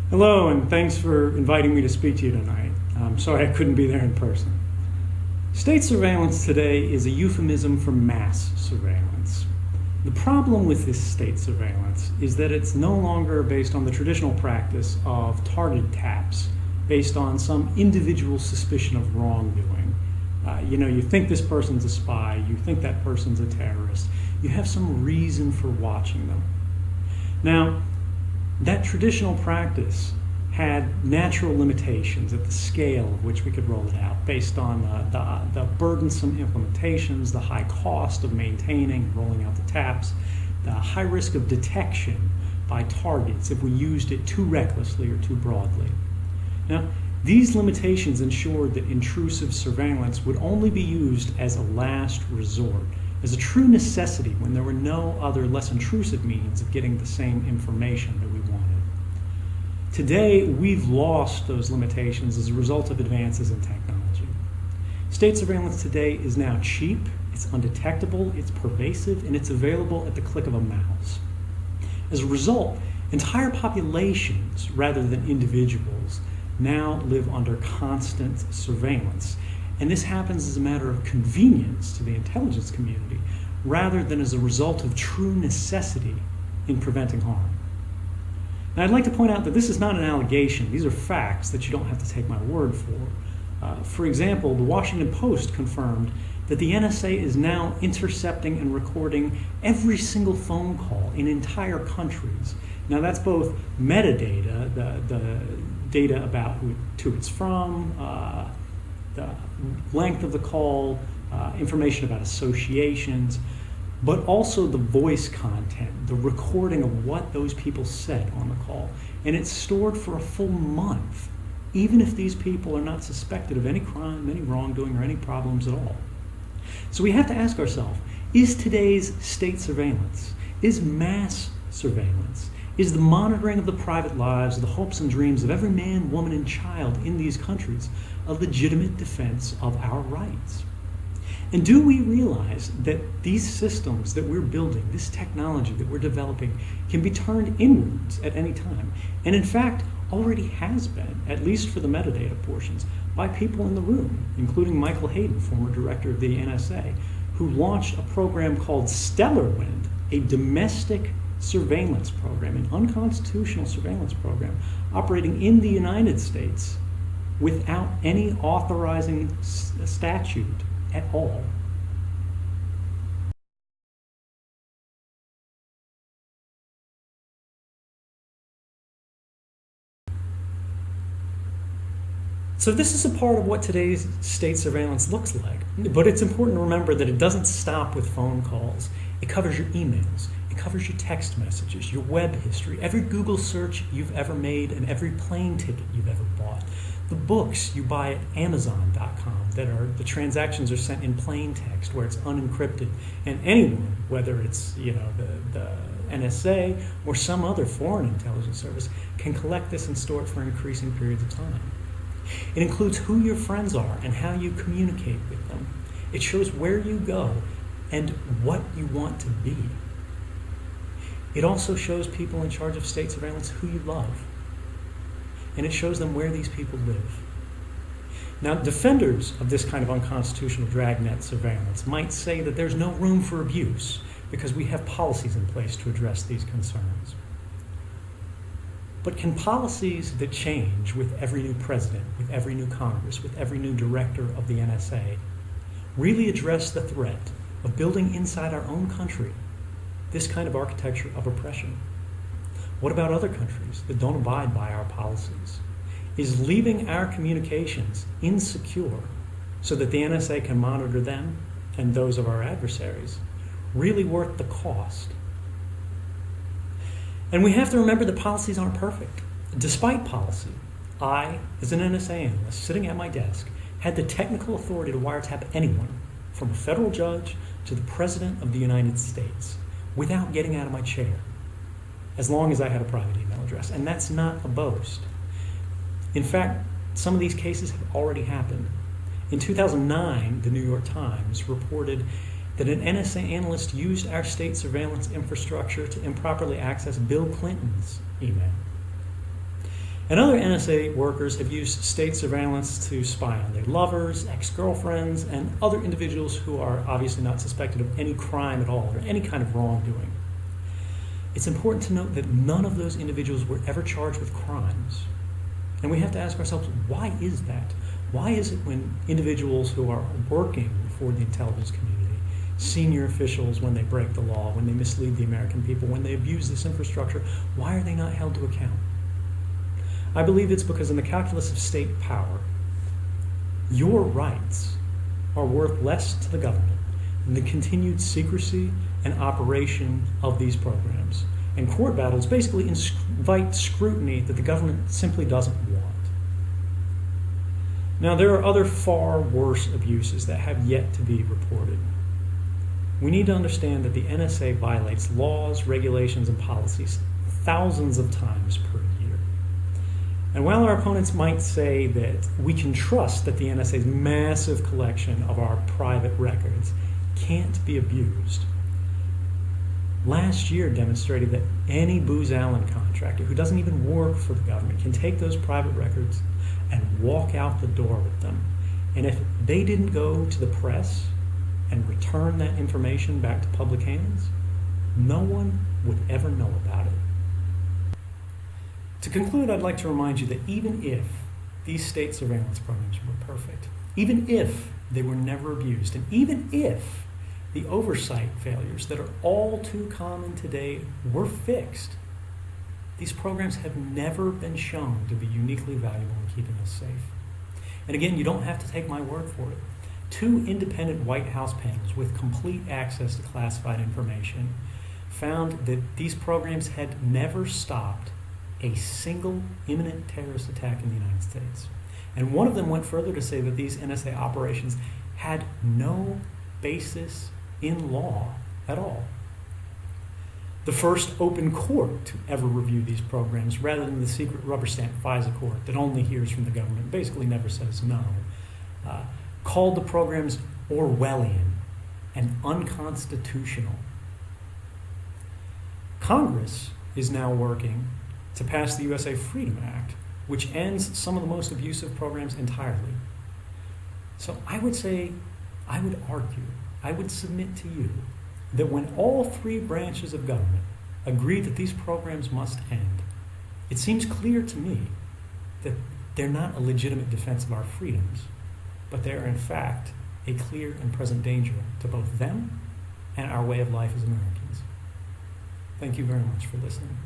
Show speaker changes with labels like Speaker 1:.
Speaker 1: Hello, and thanks for inviting me to speak to you tonight. I'm sorry I couldn't be there in person. State surveillance today is a euphemism for mass surveillance. The problem with this state surveillance is that it's no longer based on the traditional practice of targeted taps based on some individual suspicion of wrongdoing. You think this person's a spy, you think that person's a terrorist, you have some reason for watching them. Now, that traditional practice had natural limitations at the scale of which we could roll it out based on the burdensome implementations, the high cost of maintaining and rolling out the taps, the high risk of detection by targets if we used it too recklessly or too broadly. Now, these limitations ensured that intrusive surveillance would only be used as a last resort, as a true necessity when there were no other less intrusive means of getting the same information that we wanted. Today, we've lost those limitations as a result of advances in technology. State surveillance today is now cheap, it's undetectable, it's pervasive, and it's available at the click of a mouse. As a result, entire populations, rather than individuals, now live under constant surveillance. And this happens as a matter of convenience to the intelligence community, rather than as a result of true necessity in preventing harm. Now, I'd like to point out that this is not an allegation. These are facts that you don't have to take my word for. For example, the Washington Post confirmed that the NSA is now intercepting and recording every single phone call in entire countries. Now, that's both metadata, the data about who it's from, the length of the call, information about associations, but also the voice content, the recording of what those people said on the call. And it's stored for a full month, even if these people are not suspected of any crime, any wrongdoing, or any problems at all. So we have to ask ourselves, is today's state surveillance, is mass surveillance, is the monitoring of the private lives, the hopes and dreams of every man, woman, and child in these countries a legitimate defense of our rights? And do we realize that these systems that we're building, this technology that we're developing, can be turned inwards at any time? And in fact, already has been, at least for the metadata portions, by people in the room, including Michael Hayden, former director of the NSA, who launched a program called Stellar Wind, a domestic surveillance program, an unconstitutional surveillance program operating in the United States without any authorizing statute at all. So this is a part of what today's state surveillance looks like. But it's important to remember that it doesn't stop with phone calls. It covers your emails, it covers your text messages, your web history, every Google search you've ever made, and every plane ticket you've ever bought. The books you buy at Amazon.com the transactions are sent in plain text where it's unencrypted, and anyone, whether it's the NSA or some other foreign intelligence service, can collect this and store it for increasing periods of time. It includes who your friends are and how you communicate with them. It shows where you go and what you want to be. It also shows people in charge of state surveillance who you love. And it shows them where these people live. Now, defenders of this kind of unconstitutional dragnet surveillance might say that there's no room for abuse because we have policies in place to address these concerns. But can policies that change with every new president, with every new Congress, with every new director of the NSA, really address the threat of building inside our own country this kind of architecture of oppression? What about other countries that don't abide by our policies? Is leaving our communications insecure so that the NSA can monitor them and those of our adversaries really worth the cost? And we have to remember that policies aren't perfect. Despite policy, I, as an NSA analyst sitting at my desk, had the technical authority to wiretap anyone, from a federal judge to the President of the United States, without getting out of my chair, as long as I had a private email address. And that's not a boast. In fact, some of these cases have already happened. In 2009, the New York Times reported that an NSA analyst used our state surveillance infrastructure to improperly access Bill Clinton's email. And other NSA workers have used state surveillance to spy on their lovers, ex-girlfriends, and other individuals who are obviously not suspected of any crime at all or any kind of wrongdoing. It's important to note that none of those individuals were ever charged with crimes. And we have to ask ourselves, why is that? Why is it when individuals who are working for the intelligence community, senior officials, when they break the law, when they mislead the American people, when they abuse this infrastructure, why are they not held to account? I believe it's because in the calculus of state power, your rights are worth less to the government than the continued secrecy and operation of these programs. And court battles basically invite scrutiny that the government simply doesn't want. Now, there are other far worse abuses that have yet to be reported. We need to understand that the NSA violates laws, regulations, and policies thousands of times per year. And while our opponents might say that we can trust that the NSA's massive collection of our private records can't be abused, last year demonstrated that any Booz Allen contractor who doesn't even work for the government can take those private records and walk out the door with them. And if they didn't go to the press and return that information back to public hands, no one would ever know about it. To conclude, I'd like to remind you that even if these state surveillance programs were perfect, even if they were never abused, and even if the oversight failures that are all too common today were fixed, these programs have never been shown to be uniquely valuable in keeping us safe. And again, you don't have to take my word for it. 2 independent White House panels with complete access to classified information found that these programs had never stopped a single imminent terrorist attack in the United States. And one of them went further to say that these NSA operations had no basis in law at all. The first open court to ever review these programs, rather than the secret rubber stamp FISA court that only hears from the government, basically never says no, called the programs Orwellian and unconstitutional. Congress is now working to pass the USA Freedom Act, which ends some of the most abusive programs entirely. So I would argue, I would submit to you that when all 3 branches of government agree that these programs must end, it seems clear to me that they're not a legitimate defense of our freedoms, but they are in fact a clear and present danger to both them and our way of life as Americans. Thank you very much for listening.